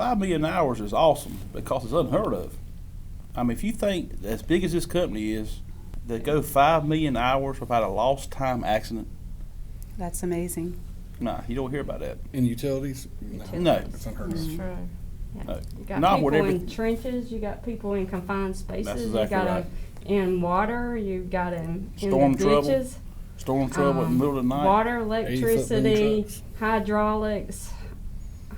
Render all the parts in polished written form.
5 million hours is awesome because it's unheard of. I mean, if you think as big as this company is, to go 5 million hours without a lost time accident, That's amazing. nah, you don't hear about that. In utilities? No. It's unheard That's of. true. Yeah. No. You got Not people whatever- in trenches, you got people in confined spaces, That's you exactly got right. 'em in water, you got 'em in Storm the trouble, ditches. Storm trouble in the middle of the night. Water, 80-foot boom electricity, trucks. hydraulics.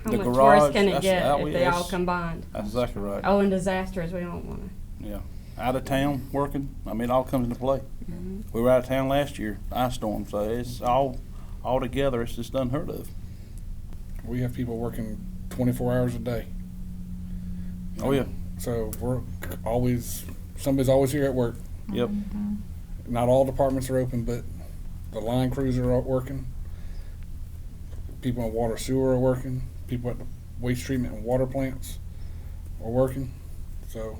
How The much garage, worse can it that's get how if they all it's- combined? That's exactly right. Oh, and disasters, we don't want to. Yeah. Out of town working, I mean, it all comes into play. Mm-hmm. We were out of town last year, ice storm, so it's all together, it's just unheard of. We have people working 24 hours a day. Oh, yeah. So we're always, somebody's always here at work. Yep. Not all departments are open, but the line crews are working. People in water sewer are working. People at the waste treatment and water plants are working. So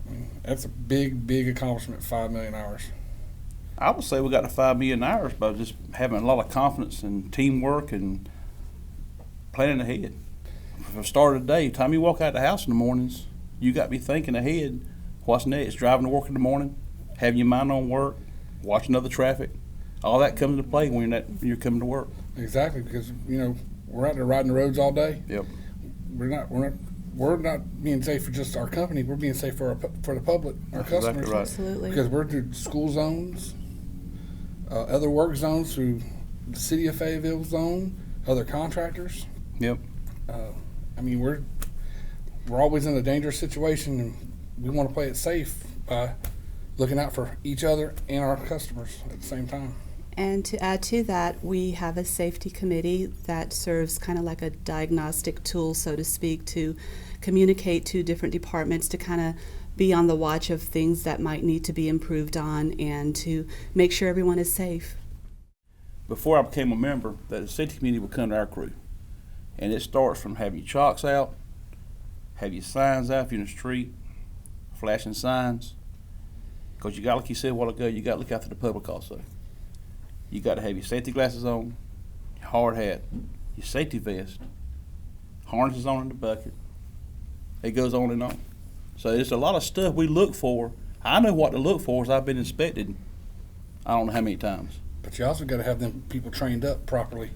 I mean, that's a big, big accomplishment, 5 million hours. I would say we got to 5 million hours by just having a lot of confidence and teamwork and planning ahead. From the start of the day, time you walk out the house in the mornings, you got to be thinking ahead. What's next? Driving to work in the morning, having your mind on work, watching other traffic. All that comes into play when you're coming to work. Exactly, because we're out there riding the roads all day. Yep. We're not being safe for just our company. We're being safe for the public, our That's customers. exactly right. Absolutely. Because we're through school zones, other work zones through the city of Fayetteville zone, other contractors. Yep. I mean, we're always in a dangerous situation, and we want to play it safe by looking out for each other and our customers at the same time. And to add to that, we have a safety committee that serves kind of like a diagnostic tool, so to speak, to communicate to different departments to kind of be on the watch of things that might need to be improved on and to make sure everyone is safe. Before I became a member, that the safety committee would come to our crew. And it starts from having your chalks out, have your signs out if you're in the street, flashing signs. Because you got, like you said a while ago, you got to look after the public also. You got to have your safety glasses on, your hard hat, your safety vest, harnesses on in the bucket. It goes on and on. So there's a lot of stuff we look for. I know what to look for as I've been inspected I don't know how many times. But you also got to have them people trained up properly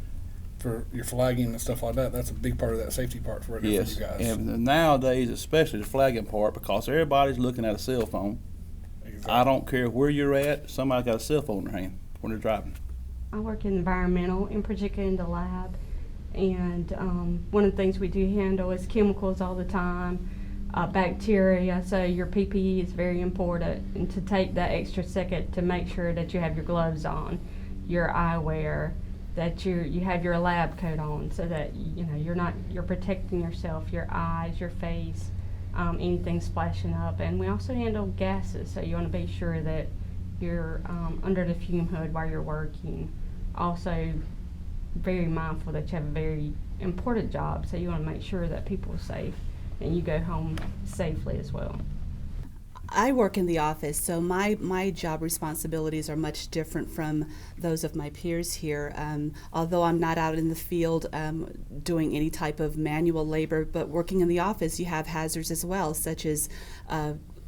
for your flagging and stuff like that. That's a big part of that safety part for you Yes, guys. and nowadays, especially the flagging part, because everybody's looking at a cell phone. Exactly. I don't care where you're at, somebody's got a cell phone in their hand when they're driving. I work in environmental, in particular in the lab, and one of the things we do handle is chemicals all the time, bacteria, so your PPE is very important, and to take that extra second to make sure that you have your gloves on, your eyewear, that you have your lab coat on, so that you're protecting yourself, your eyes, your face, anything splashing up. And we also handle gases, so you want to be sure that you're under the fume hood while you're working. Also very mindful that you have a very important job, so you want to make sure that people are safe and you go home safely as well. I work in the office, so my job responsibilities are much different from those of my peers here. Although I'm not out in the field doing any type of manual labor, but working in the office, you have hazards as well, such as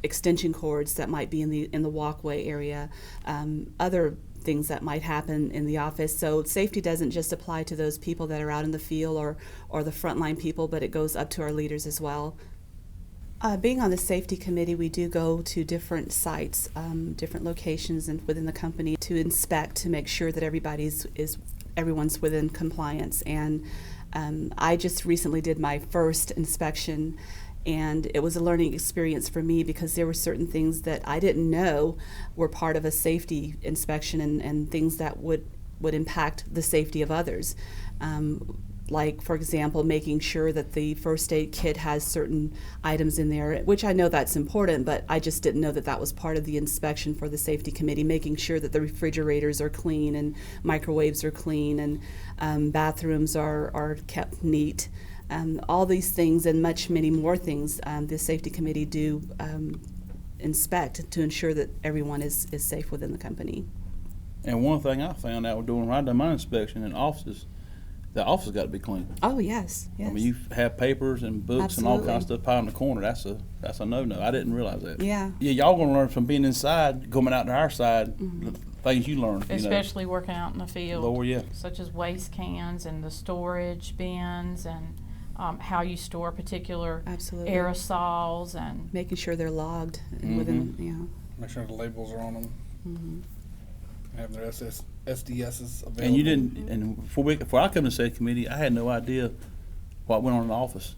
extension cords that might be in the walkway area, other things that might happen in the office. So safety doesn't just apply to those people that are out in the field or the frontline people, but it goes up to our leaders as well. Being on the safety committee, we do go to different sites, different locations and within the company to inspect, to make sure that everyone's within compliance. And I just recently did my first inspection, and it was a learning experience for me because there were certain things that I didn't know were part of a safety inspection and things that would impact the safety of others. Like, for example, making sure that the first aid kit has certain items in there, which I know that's important, but I just didn't know that that was part of the inspection for the safety committee, making sure that the refrigerators are clean and microwaves are clean and bathrooms are kept neat. All these things and many more things the safety committee do inspect to ensure that everyone is safe within the company. And one thing I found out doing when I done my inspection in offices, the office got to be clean. Oh, yes, yes. I mean, you have papers and books and all kinds of Absolutely. stuff piled in the corner. That's a no-no. I didn't realize that. Yeah. Yeah, y'all gonna learn from being inside, coming out to our side, Mm-hmm. the things you learn. Especially working out in the field. Lord, yeah. Such as waste cans and the storage bins and how you store particular Absolutely. aerosols and Making sure they're logged and within, Make sure the labels are on them. Have their SDSs available. And you didn't. And before I come to safety committee, I had no idea what went on in the office.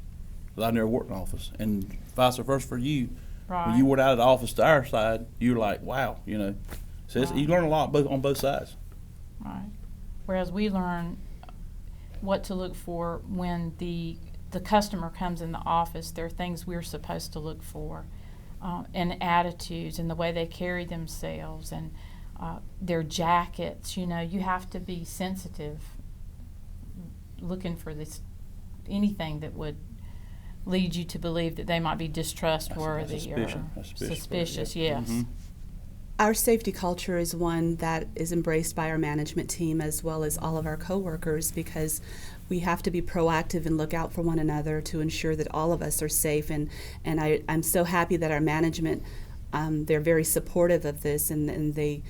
'Cause I never worked in the office, and vice versa for you. right. When you went out of the office to our side, you were like, wow, So Right. you learn a lot on both sides. Right. Whereas we learn what to look for when the customer comes in the office. There are things we're supposed to look for, and attitudes and the way they carry themselves and their jackets. You have to be sensitive, looking for anything that would lead you to believe that they might be distrustworthy suspicion. or That's suspicious, suspicious. yeah. Yes. Mhm. Our safety culture is one that is embraced by our management team as well as all of our coworkers, because we have to be proactive and look out for one another to ensure that all of us are safe. And I'm so happy that our management, they're very supportive of this, and they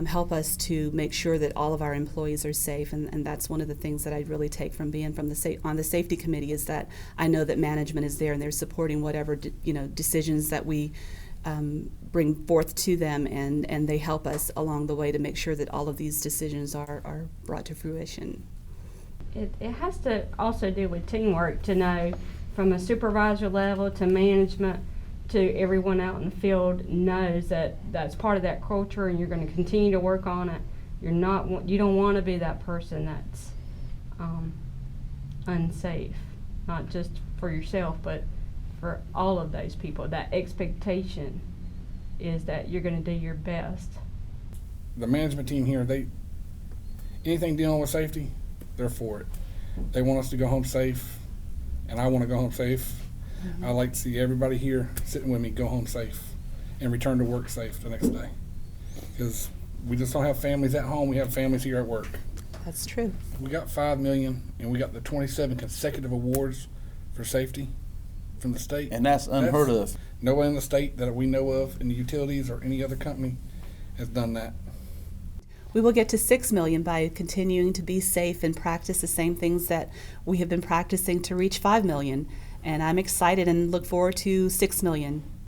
help us to make sure that all of our employees are safe. And that's one of the things that I really take from being on the safety committee, is that I know that management is there and they're supporting whatever decisions that we bring forth to them, and they help us along the way to make sure that all of these decisions are brought to fruition. It has to also do with teamwork, to know from a supervisor level to management to everyone out in the field knows that that's part of that culture, and you're going to continue to work on it. You don't want to be that person that's unsafe, not just for yourself, but for all of those people. That expectation is that you're going to do your best. The management team here, anything dealing with safety, they're for it. They want us to go home safe, and I want to go home safe. I like to see everybody here sitting with me go home safe and return to work safe the next day. Because we just don't have families at home, we have families here at work. That's true. We got $5 million, and we got the 27 consecutive awards for safety from the state. And that's unheard of. No one in the state that we know of in the utilities or any other company has done that. We will get to 6 million by continuing to be safe and practice the same things that we have been practicing to reach 5 million. And I'm excited and look forward to 6 million.